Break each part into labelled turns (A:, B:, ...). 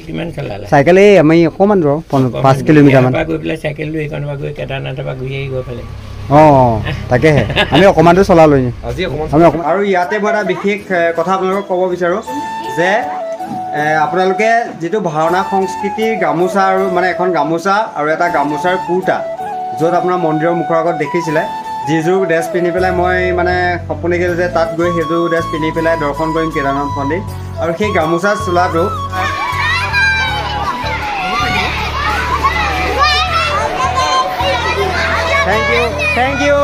A: কিমান খেলালা
B: চাইকেল এই আমি অকমান দূৰ 5 কিলোমিটাৰ মান
A: গৈ পেলাই চাইকেল লৈ এইখন গৈ কেদাৰনাথৰ পৰা ঘূৰি আহি গৈ পেলে
B: তাকেহে আমি অকমান দূৰ চলালো আজি আৰু ইয়াতে মই এটা বিশেষ কথা আপোনালোকক ক'ব বিচাৰোঁ যে আপোনালোকে যিটো ভাওনা সংস্কৃতিৰ গামোচা আৰু মানে এখন গামোচা আৰু এটা গামোচাৰ কুৰ্তা য'ত আপোনাৰ মন্দিৰৰ মুখৰ আগত দেখিছিলে যিযোৰ ড্ৰেছ পিন্ধি পেলাই মই মানে সপোন দেখিলোঁ যে তাত গৈ সেইযোৰ ড্ৰেছ পিন্ধি পেলাই দৰ্শন কৰিম কেদাৰনাথ মন্দিৰ আৰু সেই গামোচাৰ চোলাটো Thank you.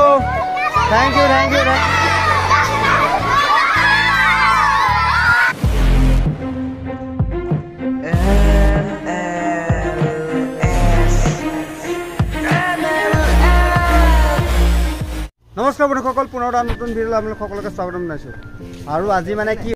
B: নমস্কাৰ বন্ধুসকল পুনৰ এটা নতুন ভিডিঅ'লৈ আপোনালোক সকলোকে স্বাগতম জনাইছোঁ আৰু আজি মানে কি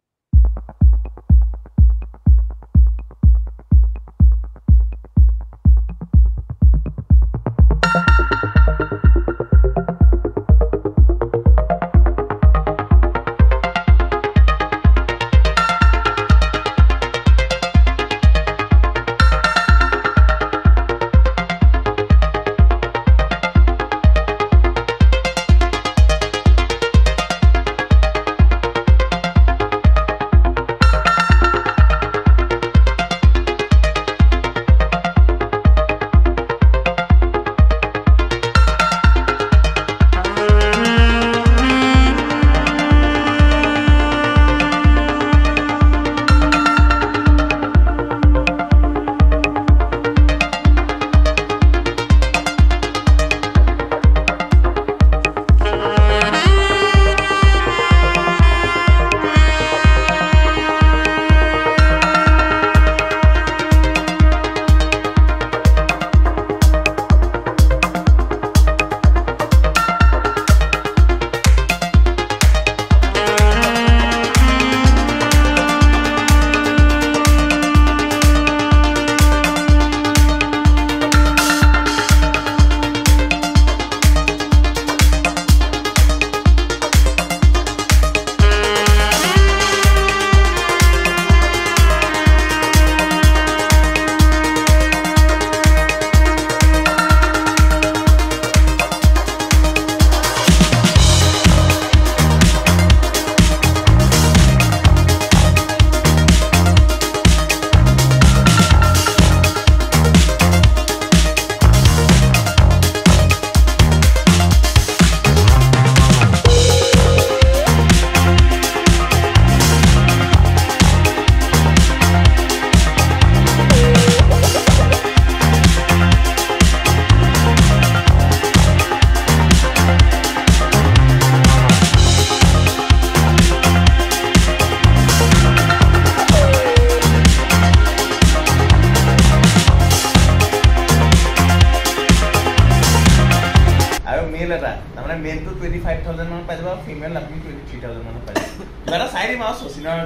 C: मेल तो 25,000 मान पाइ जाबा फीमेल আপুনি 23,000 মান পাই যাবা এটা চাই দিম আৰু সচিনৰ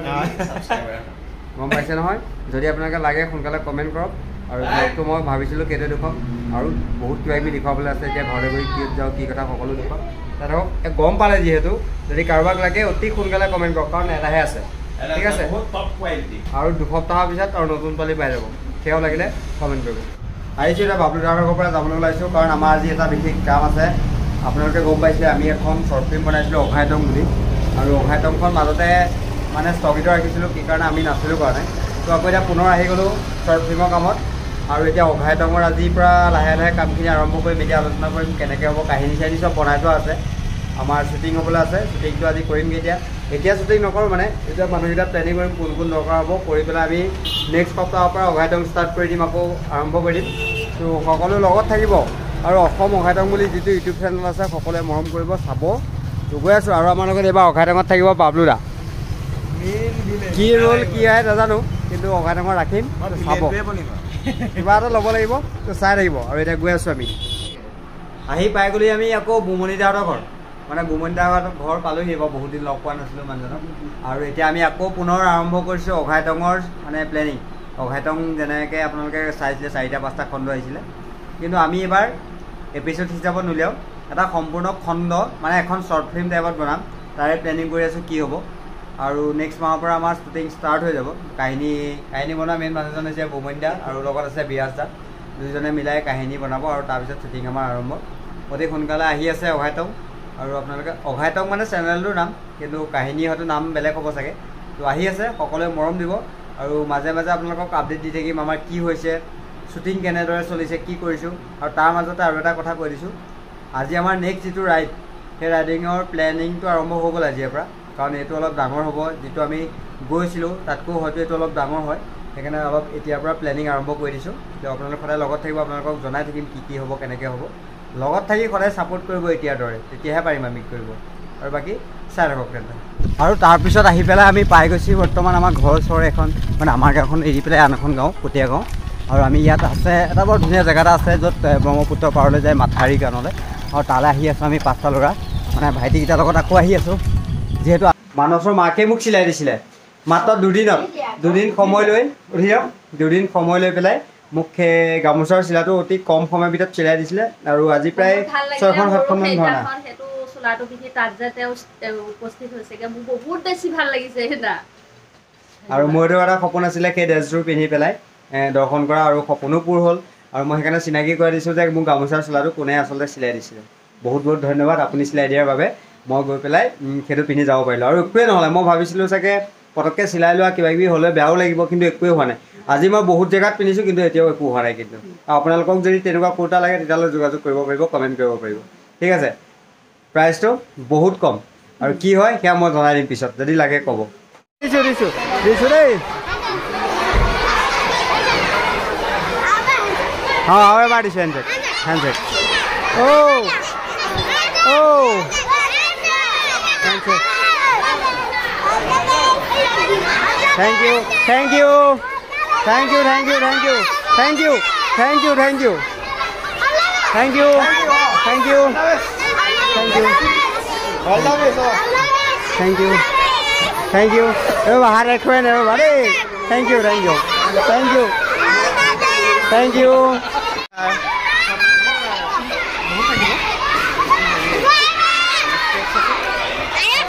C: সাবস্ক্ৰাইবাৰ
B: গম পাইছে নহয় যদি আপোনালোকে লাগে সোনকালে কমেন্ট কৰক আৰু ব্লগটো মই ভাবিছিলোঁ কেতে দেখুৱাম আৰু বহুত কিবা কিবি দেখুৱাবলৈ আছে এতিয়া ঘৰে গৈ কি যাওঁ কি কথা সকলো দেখুৱাম তাত গম পালে যিহেতু যদি কাৰোবাক লাগে অতি সোনকালে কমেন্ট কৰক কাৰণ এটাহে আছে ঠিক আছে
C: বহুত টপ কোৱালিটি
B: আৰু দুসপ্তাহৰ পিছত আৰু নতুন পালি পাই যাব সেয়াও লাগিলে কমেন্ট কৰিব আহিছোঁ এতিয়া বাবলুদাৰ পৰা যাবলৈ ওলাইছোঁ কাৰণ আমাৰ আজি এটা বিশেষ কাম আছে আপোনালোকে গম পাইছে আমি এখন শ্বৰ্ট ফিল্ম বনাইছিলোঁ অঘাইটং বুলি আৰু অঘাইটংখন মাজতে মানে স্থগিত ৰাখিছিলোঁ কি কাৰণে আমি নাছিলোঁ কাৰণে তো আকৌ এতিয়া পুনৰ আহি গ'লোঁ শ্বৰ্ট ফিল্মৰ কামত আৰু এতিয়া অঘাইটঙৰ আজিৰ পৰা লাহে লাহে কামখিনি আৰম্ভ কৰিম এতিয়া আলোচনা কৰিম কেনেকৈ হ'ব কাহিনী চাহিনী চব বনাই থোৱা আছে আমাৰ শ্বুটিং হ'বলৈ আছে শ্বুটিংটো আজি কৰিমগৈ এতিয়া শ্বুটিং নকৰোঁ মানে এতিয়া মানুহকেইটা প্লেনিং কৰিম কোন কোন দৰকাৰ হ'ব কৰি পেলাই আমি নেক্সট সপ্তাহৰ পৰা অঘাইটং ষ্টাৰ্ট কৰি দিম আকৌ আৰম্ভ কৰি দিম তো সকলো লগত থাকিব আৰু অসম অঘাইটং বুলি যিটো ইউটিউব চেনেল আছে সকলোৱে মৰম কৰিব চাব গৈ আছোঁ আৰু আমাৰ লগত এইবাৰ অঘাইটঙত থাকিব বাবলুদা কি ৰোল কি হয় নাজানো কিন্তু অঘাইটঙত ৰাখিম চাব কিবা এটা ল'ব লাগিব তো চাই থাকিব আৰু এতিয়া গৈ আছোঁ আমি আহি পাই গ'লি আমি আকৌ বুমনি দাহঁতৰ ঘৰ মানে বুমনি দাহঁতৰ ঘৰ পালোহি এইবাৰ বহুত দিন লগ পোৱা নাছিলোঁ মানুহজনক আৰু এতিয়া আমি আকৌ পুনৰ আৰম্ভ কৰিছোঁ অঘাইটঙৰ মানে প্লেনিং অঘাইটং যেনেকৈ আপোনালোকে চাইছিলে 4-5টা খণ্ড আহিছিলে কিন্তু আমি এবাৰ এপিছড হিচাপত নুলিয়াওঁ এটা সম্পূৰ্ণ খণ্ড মানে এখন শ্বৰ্ট ফিল্ম টাইপত বনাম তাৰে প্লেনিং কৰি আছোঁ কি হ'ব আৰু নেক্সট মাহৰ পৰা আমাৰ শ্বুটিং ষ্টাৰ্ট হৈ যাব কাহিনী বনোৱা মেইন মানুহজন হৈছে বুমন দা আৰু লগত আছে বিৰাজ দা দুইজনে মিলাই কাহিনী বনাব আৰু তাৰপিছত শ্বুটিং আমাৰ আৰম্ভ অতি সোনকালে আহি আছে অঘাইটং আৰু আপোনালোকে অঘাইটং মানে চেনেলটোৰ নাম কিন্তু কাহিনী হয়তো নাম বেলেগ হ'ব চাগে তো আহি আছে সকলোৱে মৰম দিব আৰু মাজে মাজে আপোনালোকক আপডেট দি থাকিম আমাৰ কি হৈছে শ্বুটিং কেনেদৰে চলিছে কি কৰিছোঁ আৰু তাৰ মাজতে আৰু এটা কথা কৈ দিছোঁ আজি আমাৰ নেক্সট যিটো ৰাইড সেই ৰাইডিঙৰ প্লেনিংটো আৰম্ভ হৈ গ'ল আজিৰ পৰা কাৰণ এইটো অলপ ডাঙৰ হ'ব যিটো আমি গৈছিলোঁ তাতকৈ হয়তো এইটো অলপ ডাঙৰ হয় সেইকাৰণে অলপ এতিয়াৰ পৰা প্লেনিং আৰম্ভ কৰি দিছোঁ যে আপোনালোক সদায় লগত থাকিব আপোনালোকক জনাই থাকিম কি হ'ব কেনেকৈ হ'ব লগত থাকি সদায় ছাপোৰ্ট কৰিব এতিয়াৰ দৰে তেতিয়াহে পাৰিম আমি কৰিব আৰু বাকী চাই থাকক তেন্তে আৰু তাৰপিছত আহি পেলাই আমি পাই গৈছোঁ বৰ্তমান আমাৰ ঘৰৰ ওচৰৰ এখন মানে আমাৰ গাঁওখন এৰি পেলাই আন এখন গাঁও পটীয়া গাঁও আৰু আমি ইয়াত আছে এটা বৰ ধুনীয়া জেগা এটা আছে য'ত ব্ৰহ্মপুত্ৰ পাৰলৈ যায় মাথাউৰি গানলৈ আৰু তালৈ আহি আছোঁ আমি 5টা ল'ৰা মানে ভাইটিকেইটাৰ লগত আকৌ আহি আছোঁ যিহেতু মানসৰ মাকে মোক চিলাই দিছিলে মাত্ৰ দুদিন সময় লৈ দুদিন সময় লৈ পেলাই মোক সেই গামোচাৰ চিলাটো অতি কম সময়ৰ ভিতৰত চিলাই দিছিলে আৰু আজি প্ৰায় 6-7খন ধৰণা
D: চোলাটো পিন্ধি তাত যে তেওঁ উপস্থিত হৈছেগে মোৰ বহুত বেছি ভাল লাগিছে সেইটা
B: আৰু মোৰতো এটা সপোন আছিলে সেই ড্ৰেছযোৰ পিন্ধি পেলাই দৰ্শন কৰা আৰু সপোনো পূৰ হ'ল আৰু মই সেইকাৰণে চিনাকি কৰি দিছোঁ যে মোক গামোচাৰ চোলাটো কোনে আচলতে চিলাই দিছিলে বহুত ধন্যবাদ আপুনি চিলাই দিয়াৰ বাবে মই গৈ পেলাই সেইটো পিন্ধি যাব পাৰিলোঁ আৰু একোৱে নহ'লে মই ভাবিছিলোঁ চাগে পটককৈ চিলাই লোৱা কিবাকিবি হ'লে বেয়াও লাগিব কিন্তু একোৱেই হোৱা নাই আজি মই বহুত জেগাত পিন্ধিছোঁ কিন্তু এতিয়াও একো হোৱা নাই কিন্তু আপোনালোকক যদি তেনেকুৱা কুৰ্তা লাগে তেতিয়াহ'লে যোগাযোগ কৰিব পাৰিব কমেণ্ট কৰিব পাৰিব ঠিক আছে প্ৰাইচটো বহুত কম আৰু কি হয় সেয়া মই জনাই দিম পিছত যদি লাগে ক'ব দিছোঁ দেই हाँ और बार दिशा हैंडसेट ओ थैंक यू बाहर रखो थैंक यू